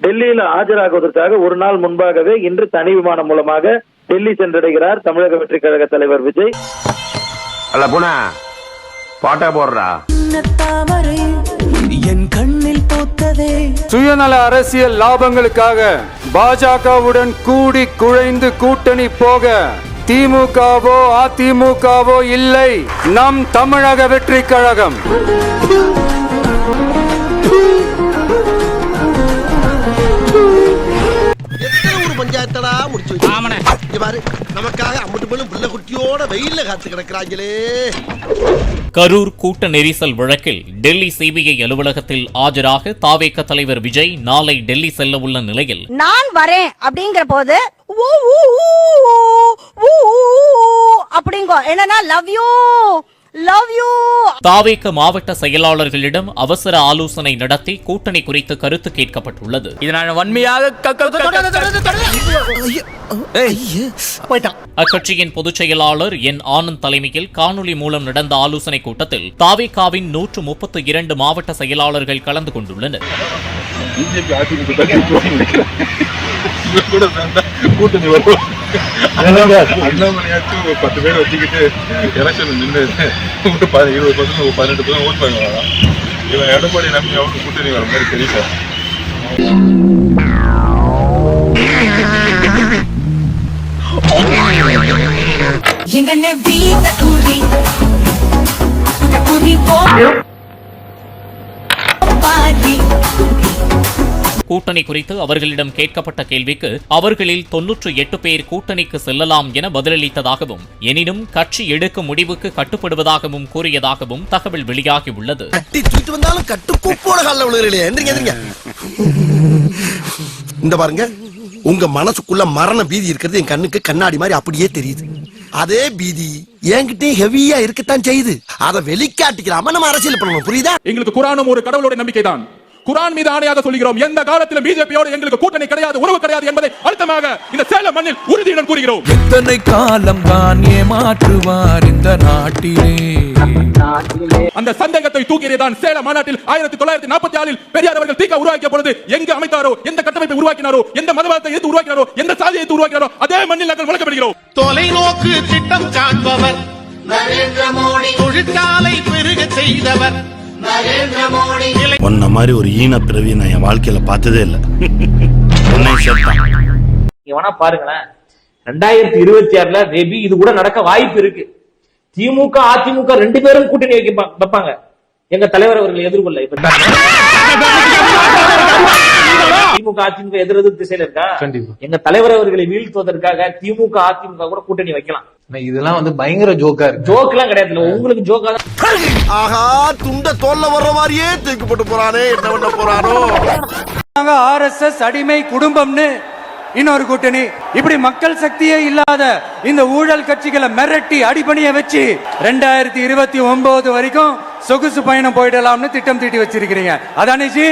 டெல்லியில் ஆஜராகுவதற்காக ஒரு நாள் முன்பாகவே இன்று தனி விமானம் மூலமாக டெல்லி சென்றடைகிறார் தமிழக வெற்றி கழக தலைவர் விஜய். பாட்டா போடுறா என் கண்ணில் போத்ததே. சுயநல அரசியல் லாபங்களுக்காக பாஜகவுடன் கூடி குழைந்து கூட்டணி போக திமுகவோ அதிமுகவோ இல்லை, நம் தமிழக வெற்றி கழகம். பஞ்சாயத்தடா முடிச்சு பாரு, நமக்காக அம்பட்டு பெண்ணும் பிள்ளை குட்டியோட வெயில்ல காத்து கிடக்குறாங்களே. கரூர் கூட்ட நெரிசல் வழக்கில் டெல்லி சிபிஐ அலுவலகத்தில் ஆஜராக தாவேக தலைவர் விஜய் நாளை டெல்லி செல்ல உள்ள நிலையில் நான் வரேன் அப்படிங்கிற போது அப்படிங்கோ என்னன்னா லவ் யூ தாவேக மாவட்ட செயலாளர்களிடம் அவசர ஆலோசனை நடத்தி கூட்டணி குறித்து கருத்து கேட்கப்பட்டுள்ளது. இதனால் வன்மையாக அக்கட்சியின் பொதுச் செயலாளர் என் ஆனந்த் தலைமையில் காணொலி மூலம் நடந்த ஆலோசனை கூட்டத்தில் தாவேகாவின் 132 மாவட்ட செயலாளர்கள் கலந்து கொண்டுள்ளனர். கூட்டணி வரும் 10 பேர் வச்சுக்கிட்டு எலெக்ஷன் நின்று 20% ஓட் பண்ணுவாங்க. இவன் எடப்பாடி நம்பி அவங்க கூட்டணி வர மாதிரி தெரியல. கூட்டணி குறித்து அவர்களிடம் கேட்கப்பட்ட கேள்விக்கு அவர்களில் 98 பேர் கூட்டணிக்கு செல்லலாம் என பதிலளித்ததாகவும், எனினும் கட்சி எடுக்கும் முடிவுக்கு கட்டுப்படுவதாகவும் கூறியதாகவும் தகவல் வெளியாகியுள்ளது. இந்த பாருங்க, உங்க மனசுக்குள்ள மரண பீதி இருக்கிறது என் கண்ணுக்கு கண்ணாடி மாதிரி அப்படியே தெரியுது. அதே பீதி என்கிட்ட ஹெவியா இருக்கத்தான் செய்யுது. அதை வெளிக்காட்டிக்கிறாம நம்ம அரசியல் பண்ணணும், புரியுதா? எங்களுக்கு குர்ஆனும் ஒரு கடவுளோட நம்பிக்கை தான். குர்ஆன் மீது ஆணையாக சொல்கிறோம், எந்த காலத்திலும் பிஜேபியோடு எங்களுக்கு கூட்டணி கிடையாது, உறவு கிடையாது என்பதை அழுத்தமாக இந்த சேலம் மண்ணில் உறுதியுடன் கூறுகிறோம். எத்தனை காலம் தான் ஏமாற்றுவார் இந்த நாட்டிலே. அந்த சந்தேகத்தை தூக்கியதான் சேலம் மாநாட்டில் 1944 பெரியார் அவர்கள் தீக்க உருவாக்கிய பொழுது எங்கு அமைத்தாரோ, எந்த கட்டமைப்பை உருவாக்கினாரோ, எந்த மதவாதத்தை எதிர்த்து உருவாக்கினாரோ, எந்த சாதியை உருவாக்கினாரோ, அதே மண்ணில் நாங்கள் வளர்க்கப்படுகிறோம். தொலைநோக்கு திட்டம் காண்பவர் நரேந்திர மோடி, தொழிற்சாலை பெருக செய்தவர் நரேந்திர மோடி. உன்ன மாதிரி ஒரு ஈன பிறவி நான் என் வாழ்க்கையில பார்த்ததே இல்ல. வேணா பாருங்களேன், 2026 மேபி இது கூட நடக்க வாய்ப்பு இருக்கு. திமுக அதிமுக 2 பேரும் கூட்டணி வைப்பாங்க எங்க தலைவர் அவர்களை எதிர்கொள்ள. இப்ப திமுக அதிமுக எதிர்த்து திசையில இருக்கா, எங்க தலைவர் அவர்களை வீழ்த்துவதற்காக திமுக அதிமுக கூட கூட்டணி வைக்கலாம். இதெல்லாம் பயங்கர ஜோக்கா இருக்கு. ஜோக் எல்லாம் கிடையாது, உங்களுக்கு ஜோக்கா தான். ஆஹா, துண்ட தோல்ல வர்ற மாதிரியே தூக்கப்பட்டு போறானே, என்ன பண்ண போறானோ? RSS அடிமை குடும்பம்னு இன்னொரு கூட்டணி, இப்படி மக்கள் சக்தியே இல்லாத இந்த ஊழல் கட்சிகளை மிரட்டி அடிபணிய வச்சு 2029 வரைக்கும் சொகுசு பயணம் போயிடலாம்னு திட்டம் தீட்டி வச்சிருக்கீங்க. அதானே ஜி?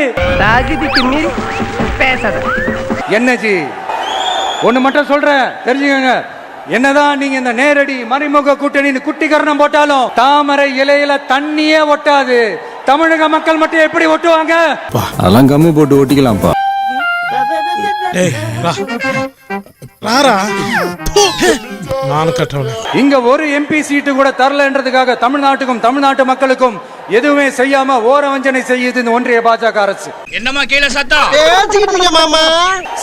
என்ன ஜி, ஒண்ணு மட்டும் சொல்றேன், தெரிஞ்சுக்கங்க. என்னதான் நீங்க இந்த நேரடி மறைமுக கூட்டணி குட்டிகரணம் போட்டாலும் தாமரை இலையில தண்ணியே ஒட்டாது. தமிழக மக்கள் மட்டும் எப்படி ஒட்டுவாங்க? அதெல்லாம் கம்மி போட்டு ஒட்டிக்கலாம்ப்பா. இங்க ஒரு MP சீட்டு கூட தரலன்றதுக்காக தமிழ்நாட்டுக்கும் தமிழ்நாட்டு மக்களுக்கும் எதுவுமே செய்யாம ஓரவஞ்சனை செய்யுது இந்த ஒன்றிய பாஜக அரசு. என்னமா கீழே சத்தம் மாமா?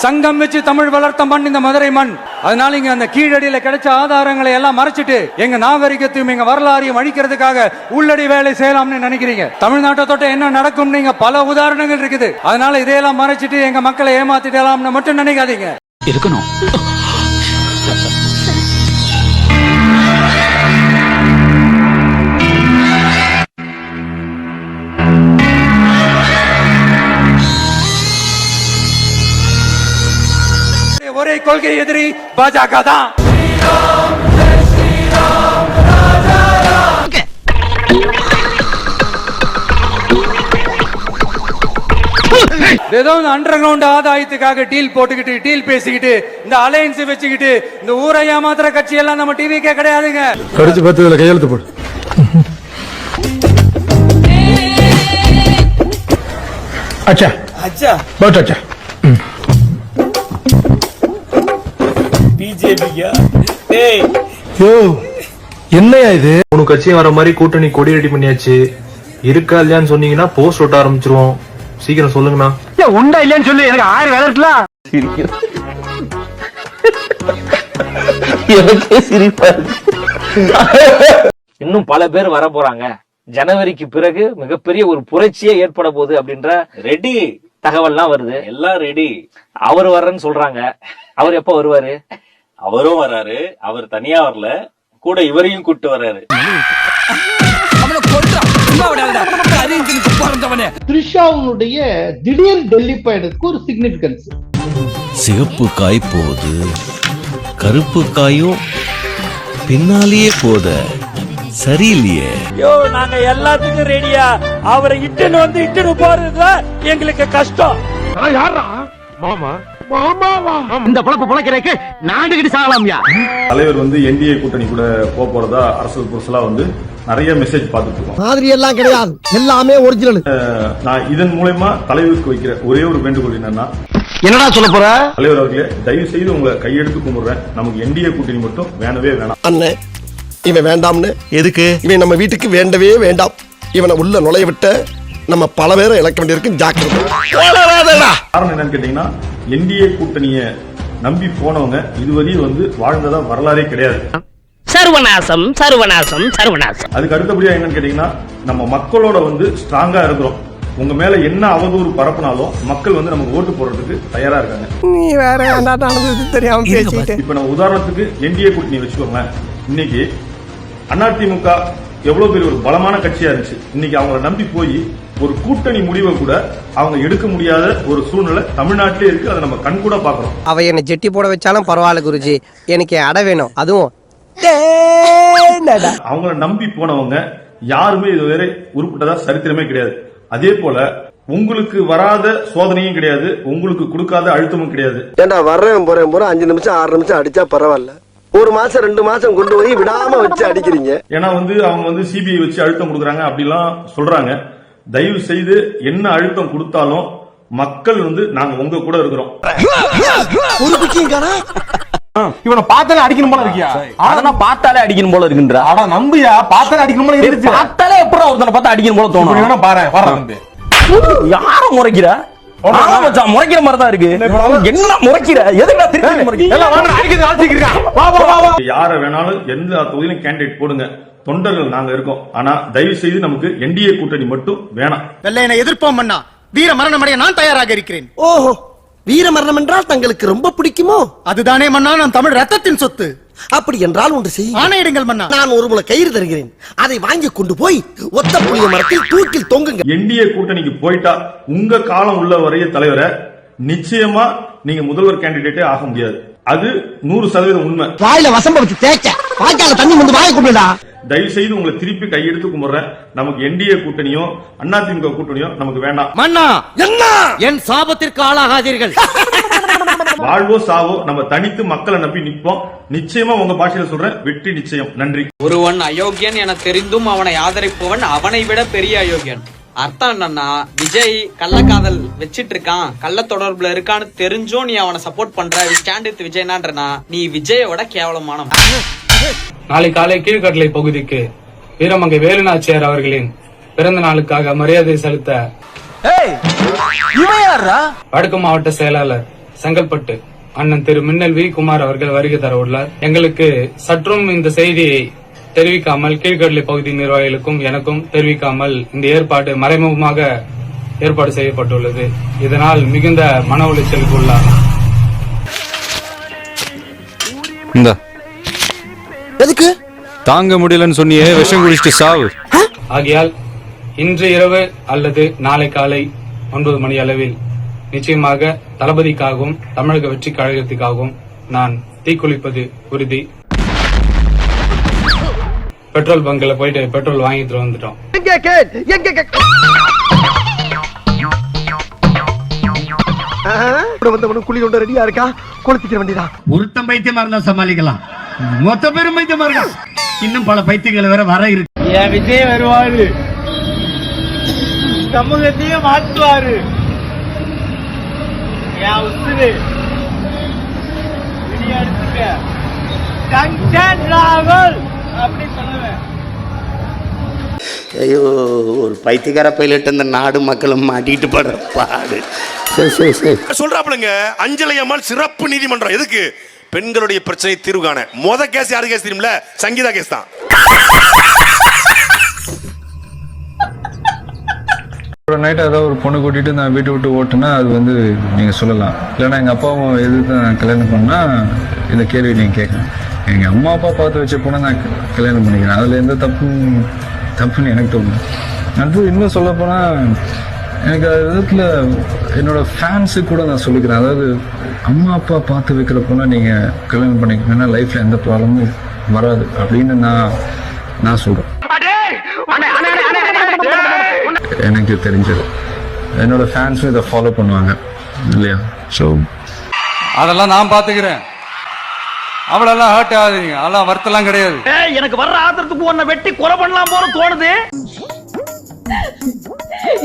சங்கம் வச்சு தமிழ் வளர்த்த மண் இந்த மதுரை மண். அதனால இங்க அந்த கீழடியில கிடைச்ச ஆதாரங்களை எல்லாம் மறைச்சிட்டு எங்க நாகரிகத்தையும் எங்க வரலாறையும் அழிக்கிறதுக்காக உள்ளடி வேலை செய்யலாம்னு நினைக்கிறீங்க. தமிழ்நாட்டை தொட்ட என்ன நடக்கும் நீங்க பல உதாரணங்கள் இருக்குது. அதனால இதையெல்லாம் மறைச்சிட்டு எங்க மக்களை ஏமாத்திடலாம்னு மட்டும் நினைக்காதீங்க. இருக்கணும். ஒரே கொள்கை எதிரி பாஜக தான். ஏதோ அண்டர் கிரவுண்ட் ஆதாயத்துக்காக டீல் போட்டுக்கிட்டு டீல் பேசிக்கிட்டு இந்த அலையன்ஸ் வச்சுக்கிட்டு இந்த ஊரை ஏமாத்துற கட்சி எல்லாம் நம்ம டிவிக்கே கிடையாதுங்க. கடிச்சு 10 கையெழுத்து போடு. अच्छा अच्छा बहुत अच्छा. என்னையா இது? 3 கட்சியும் வர மாதிரி கூட்டணி கொடி ரெடி பண்ணியாச்சு. இருக்கா இல்லையான்னு சொன்னீங்கன்னா போஸ்ட் ஓட்ட ஆரம்பிச்சிருவோம். சீக்கிரம் சொல்லுங்கண்ணா. உண்டா இல்லையான்னு சொல்லு, எனக்கு 1000 வேலை இருக்கலாம். இன்னும் பல பேர் வர போறாங்க. ஜனவரிக்கு பிறகு மிகப்பெரிய ஒரு புரட்சியே ஏற்பட போகுது அப்படின்ற ரெடி தகவல்லாம் வருது. எல்லாம் ரெடி. அவர் வர்றேன்னு சொல்றாங்க. அவர் எப்ப வருவாரு? அவரும் வராரு. அவர் தனியா வரல, கூட இவரையும் கூட்டு வர்றாரு. த்ரிஷாவுடைய திடீர் டெல்லி பயணத்துக்கு ஒரு சிக்னிபிகன்ஸ். சிகப்பு காய் போகுது, கருப்பு காயும் பின்னாலேயே போத சரியில்லையே. நாங்க எல்லாத்துக்கும் ரெடியா. அவரை இட்டுன்னு போறது எங்களுக்கு கஷ்டம். இந்த பொழப்பு பொழைக்கிறதுக்கு நாடுகிட்டு சாகலாம்யா. தலைவர் என்டிஏ கூட்டணி கூட போறதா அரசியல் புரசலா நிறைய மெசேஜ் பார்த்துட்டு இருக்கோம். மாதிரி எல்லாம் கிடையாது, எல்லாமே ஒரிஜினல். நான் இதன் மூலமா தலைவருக்கு வைக்கிற ஒரே ஒரு வேண்டுகோள் என்னன்னா, என்னடா சொல்ல போற? தலைவர் அவர்களே, தயவு செய்து உங்களை கையெடுத்து கும்பிடுறேன். நமக்கு என்டிஏ கூட்டணி மட்டும் வேணவே வேணாம். அண்ணே, இவன் வேண்டாம்னு. எதுக்கு? இவன் நம்ம வீட்டுக்கு வேண்டவே வேண்டாம். இவனை உள்ள நுழைய விட்ட நம்ம பல பேரை இழக்க வேண்டியிருக்கு. ஜாக்கிரதை. காரணம் என்னன்னு கேட்டீங்கன்னா, என்டிஏ கூட்டணிய நம்பி போனவங்க இதுவரை வாழ்ந்ததா வரலாறே கிடையாது. சர்வநாசம் சர்வநாசம் சர்வநாசம். அதுக்கு அடுத்தபடியா என்னன்னு கேட்டீங்கன்னா, நம்ம மக்களோட ஸ்ட்ராங்கா இருக்கிறோம். உங்க மேல என்ன அவதூறு பரப்புனாலும் மக்கள் நமக்கு ஓட்டு போடுறதுக்கு தயாரா இருக்காங்க. நீ வேற தெரியாம பேசிட்டு. இப்ப நம்ம உதாரணத்துக்கு என்டிஏ கூட்டணி வச்சுக்கோங்க. இன்னைக்கு அதிமுக எவ்வளவு பெரிய ஒரு பலமான கட்சியா இருந்துச்சு. இன்னைக்கு அவங்கள நம்பி போய் ஒரு கூட்டணி முடிவை கூட அவங்க எடுக்க முடியாத ஒரு சூழ்நிலை தமிழ்நாட்டிலே இருக்கு. அதை நம்ம கண் கூட பாக்குறோம். அவ என்ன ஜெட்டி போட வச்சாலும் பரவாயில்ல குருஜி, எனக்கு அடை வேணும். அதுவும் அவங்கள நம்பி போனவங்க யாருமே இதுவரை உருப்பட்டதா சரித்திரமே கிடையாது. அதே போல உங்களுக்கு வராத சோதனையும் கிடையாது, உங்களுக்கு கொடுக்காத அழுத்தமும் கிடையாது. ஏண்டா வர்றேன் போறேன் 5 நிமிஷம் 6 நிமிஷம் அடிச்சா பரவாயில்ல, 1 மாசம் 2 மாசம் கொண்டு போய் விடாம வச்சு அடிக்கிறீங்க. ஏன்னா அவங்க சிபிஐ வச்சு அழுத்தம் கொடுக்குறாங்க அப்படிலாம் சொல்றாங்க. தயவு செய்து என்ன அழுத்தம் கொடுத்தாலும் மக்கள் நாங்க உங்க கூட இருக்கிறோம். இவனை பார்த்தாலே அடிக்கணும் போல இருக்கியா? அதெல்லாம் பார்த்தாலே அடிக்கணும் போல இருக்குன்ற. ஆனா நம்பியா பார்த்தாலே அடிக்கணும் போல இருக்கு. பார்த்தாலே எப்பறம் ஒருத்தனை பார்த்தா அடிக்கணும் போல தோணும். வேணா பாரு நம்பி. யார முறைக்கிற? முறைக்கிற மாதிரி தான் இருக்கு. என்ன முறைக்கிற? எதுக்கு திருப்பி முறைக்கிற? யார வேணாலும் எந்த தொகுதியிலும் கேண்டிடேட் போடுங்க, தொண்டர்கள் நாங்க இருக்கோம். ஆனா தயவு செய்து நமக்கு என்டிஏ கூட்டணி மட்டும் வேணாம். வெள்ளையனை எதிர்ப்போம் அண்ணா. வீர மரணம் அடைய நான் தயாராக இருக்கிறேன். ஓஹோ, வீர மரணம் என்றால் தங்களுக்கு ரொம்ப பிடிக்குமோ? அதுதானே மன்னா நம் தமிழ் ரத்தத்தின் சொத்து. அப்படி என்றால் ஒன்று செய்ய. ஆணையிடுங்கள் மன்னா. நான் ஒரு முளை கயிறு தருகிறேன், அதை வாங்கி கொண்டு போய் ஒத்த புளிய மரத்தில் தூக்கில் தொங்குங்க. என்டிஏ கூட்டணிக்கு போயிட்டா உங்க காலம் உள்ள வரைய தலைவரை நிச்சயமா நீங்க முதல்வர் கேண்டிடேட்டே ஆக முடியாது. அது 100% உண்மை. வாயில வசம்ப வச்சு தேய்க்க, வாய்க்கால தண்ணி வந்து வாயை கூப்பிடுடா. தயவு செய்து உங்களை திருப்பி கையெடுத்து கும்பிடுறேன். நமக்கு என்டிஏ கூட்டணியோ அதிமுக கூட்டணியோ நமக்கு வேண்டாம். மன்னா, என்ன என் சாபத்திற்கு ஆளாகாதீர்கள். வாழ்வோ சாவோ நம்ம தனித்து மக்களை நம்பி நிற்போம். நிச்சயமா உங்க பாஷையில சொல்றேன், வெற்றி நிச்சயம். நன்றி. ஒருவன் அயோக்கியன் என தெரிந்தும் அவனை ஆதரிப்பவன் அவனை விட பெரிய அயோக்கியன். அர்த்தம் என்னன்னா, விஜய் கள்ளக்காதல் வச்சிட்டு இருக்கான், கள்ள தொடர்புல இருக்கான்னு தெரிஞ்சும் நீ அவனை சப்போர்ட் பண்ற. ஸ்டாண்ட் வித் விஜய்னான்றனா நீ விஜயோட கேவலமான. நாளை காலை கீழ்கட்டளை பகுதிக்கு வீரமங்கை வேலுநாச்சியார் அவர்களின் பிறந்த நாளுக்காக மரியாதை செலுத்த வடக்கு மாவட்ட செயலாளர் செங்கல்பட்டு அண்ணன் திரு மின்னல் வி குமார் அவர்கள் வருகை தர உள்ளார். எங்களுக்கு சற்றும் இந்த செய்தியை தெரிவிக்காமல், கீழ்கடலை பகுதி நிர்வாகிகளுக்கும் எனக்கும் தெரிவிக்காமல் இந்த ஏற்பாடு மறைமுகமாக ஏற்பாடு செய்யப்பட்டுள்ளது. இதனால் மிகுந்த மன உளைச்சலுக்கு உள்ளார். எதுக்கு? தாங்க முடியலன்னு சொன்னியே, விஷம் குடிச்சிட்டு சாவு. ஆகையால் இன்று இரவு அல்லது நாளை காலை 9 மணி அளவில் நிச்சயமாக தளபதிக்காகவும் தமிழக வெற்றி கழகத்துக்காகவும் நான் தீக்குளிப்பது உறுதி. பெட்ரோல் பங்க்ல போயிட்டு பெட்ரோல் வாங்கிட்டு வந்துட்டோம். குழி கொண்டு ரெடியா இருக்கா? கொளுத்திக்க வேண்டியதா? ஒருத்தன் பைத்தியமா இருந்தா சமாளிக்கலாம், மொத்த பேரும் பைத்தியமா இருக்கா. இன்னும் பல பைத்தியங்கள் வேற வர இருக்கு. என் விஜய் வருவாரு, சமூகத்தையே மாற்றுவாரு. என் உசுரு ஐயோ, ஒரு பைத்தியக்கார பைலட் அந்த நாடு மக்களும் மாட்டிட்டு படுற பாடு. சரி சொல்றாப்லங்க. அஞ்சலை அம்மாள் சிறப்பு நீதிமன்றம் எதுக்கு? பெண்களுடைய பிரச்சனை தீர்வு காண. மொத கேஸ் யாரு கேஸ் தெரியுமில? சங்கீதா கேஸ் தான். ஒரு நைட் ஏதாவது ஒரு பொண்ணு கூட்டிட்டு நான் வீட்டை விட்டு ஓட்டுனா அது வந்து நீங்க சொல்லலாம். இல்லைன்னா எங்க அப்பாவும் எதிர்த்து நான் கல்யாணம் பண்ணா இந்த கேள்வி நீங்க கேட்கலாம். எங்க அம்மா அப்பா பார்த்து வச்ச பொண்ணை நான் கல்யாணம் பண்ணிக்கிறேன். அதுல எந்த தப்புன்னு எனக்கு தோணும். அடுத்து இன்னும் சொல்ல போனா எனக்கு அது விதத்துல என்னோட ஃபேன்ஸுக்கு கூட நான் சொல்லிக்கிறேன். அதாவது அம்மா அப்பா பார்த்து வைக்கிற பொண்ணை நீங்க கல்யாணம் பண்ணிக்கிறீங்கன்னா லைஃப்ல எந்த ப்ராப்ளமும் வராது அப்படின்னு நான் சொல்றேன். எனக்கு தெரிஞ்சது என்னோட ஃபேன்ஸும் இதை ஃபாலோ பண்ணுவாங்க இல்லையா? ஸோ அதெல்லாம் நான் பார்த்துக்கிறேன். அவளெல்லாம் ஹர்ட் ஆகாதீங்க. அதெல்லாம் வருத்தெல்லாம் கிடையாது. எனக்கு வர்ற ஆத்திரத்துக்கு உன்னை வெட்டி கொலை பண்ணலாம் போல தோணுது.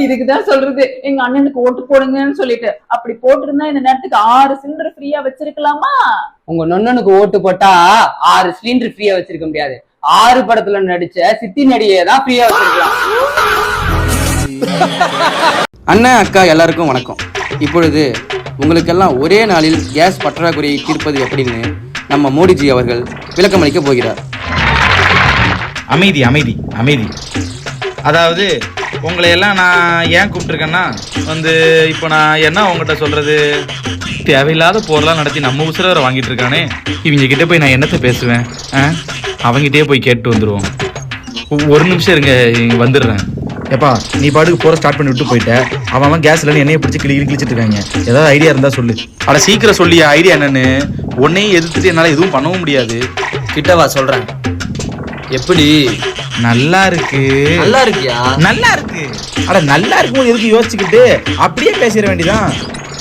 இதுக்குதான் சொல்றது எங்க அண்ணனுக்கு ஓட்டு போடுங்கன்னு சொல்லிட்டு. அப்படி போட்டிருந்தா இந்த நேரத்துக்கு 6 சிலிண்டர் ஃப்ரீயா வச்சிருக்கலாமா? உங்க நொண்ணனுக்கு ஓட்டு போட்டா 6 சிலிண்டர் ஃப்ரீயா வச்சிருக்க முடியாது. 6 படத்துல நடிச்ச சித்தி நடிகையை தான் ஃப்ரீயா வச்சிருக்கலாம். அண்ணன் அக்கா எல்லாருக்கும் வணக்கம். இப்பொழுது உங்களுக்கெல்லாம் ஒரே நாளில் கேஸ் பற்றாக்குறையை தீர்ப்பது எப்படின்னு நம்ம மோடிஜி அவர்கள் விளக்கம் அளிக்க போகிறார். அமைதி அமைதி அமைதி. அதாவது உங்களை எல்லாம் நான் ஏன் கூப்பிட்டுருக்கேன்னா இப்போ நான் என்ன உங்ககிட்ட சொல்றது, தேவையில்லாத போரெல்லாம் நடத்தி நம்ம உசுர வாங்கிட்டு இருக்கானே, இவங்க கிட்ட போய் நான் என்னத்தை பேசுவேன்? அவங்ககிட்டயே போய் கேட்டு வந்துடுவோம். ஒரு நிமிஷம் இருங்க, வந்துடுறேன். எப்பா நீ பாட்டுக்கு போற ஸ்டார்ட் பண்ணி விட்டு போயிட்ட. அவன் கேஸ் இல்லைன்னு என்னைய பிடிச்சி கிழிச்சிட்டு இருக்காங்க. ஏதாவது ஐடியா இருந்தா சொல்லு. அட சீக்கிரம் சொல்லியா ஐடியா என்னன்னு. உன்னையும் எதிர்த்துட்டு என்னால எதுவும் பண்ணவும் முடியாது. கிட்டவா சொல்றேன். எப்படி? நல்லா இருக்கு. நல்லா இருக்கியா? நல்லா இருக்கு. அட நல்லா இருக்கும் எதுக்கு யோசிச்சுக்கிட்டு அப்படியே பேசிட வேண்டியதான்.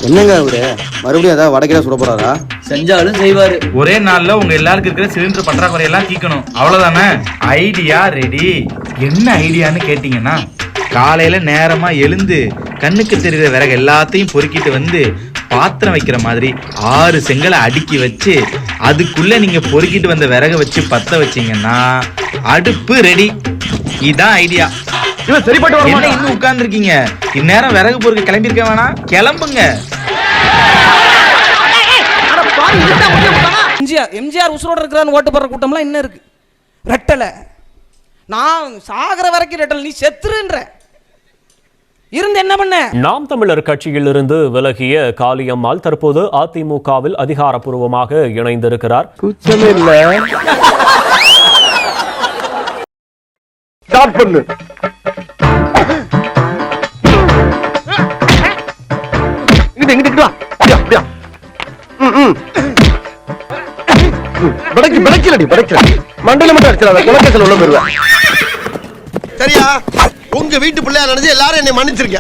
என்னங்க அவரு மறுபடியும் ஏதாவது வடக்கில சுட போறாரா? செஞ்சாலும் செய்வாரு. ஒரே நாள்ல உங்க எல்லாருக்கும் இருக்கிற சிலிண்டர் பற்றாக்குறையெல்லாம் தீக்கணும், அவ்வளவுதானே. Idea ready. என்ன ஐடியான்னு கேட்டீங்கன்னா, காலையில நேரமா எழுந்து கண்ணுக்கு தெரிகிற விறகு எல்லாத்தையும் பொறுக்கிட்டு வந்து பாத்திரம் வைக்கிற மாதிரி 6 செங்கலை அடுக்கி வச்சு அதுக்குள்ள நீங்க பொறுக்கிட்டு வந்த விறக வச்சு பத்த வச்சீங்கன்னா அடுப்பு ரெடி. இதான் ஐடியா. என்ன இன்னும் உட்கார்ந்து இருக்கீங்க? இந்நேரம் விறகு பொறுக்க கிளம்பி இருக்க வேணாம், கிளம்புங்க. எம்ஜிஆர் உசுரோட இருக்கிறான்னு ஓட்டு போடுற கூட்டம்லாம் என்ன இருக்கு? ரெட்டலை. நான் சாகர வரைக்கும் ரெட்டலை. நீ செத்துருன்ற இருந்து என்ன பண்ண? நாம் தமிழர் கட்சியிலிருந்து விலகிய காளியம்மாள் தற்போது அதிமுகவில் அதிகாரப்பூர்வமாக இணைந்திருக்கிறார். குச்சமே இல்ல. ஸ்டார்ட் பண்ணு. இங்கிட்டு வா. அப்படியா? படைக்கல மண்டல மட்டும் அடிச்சிடாத. குலக்கேசல் உள்ள போயிருவேன். சரியா? உங்க வீட்டு பிள்ளையா நினைச்சு எல்லாரும் என்னை மன்னிச்சிருக்க.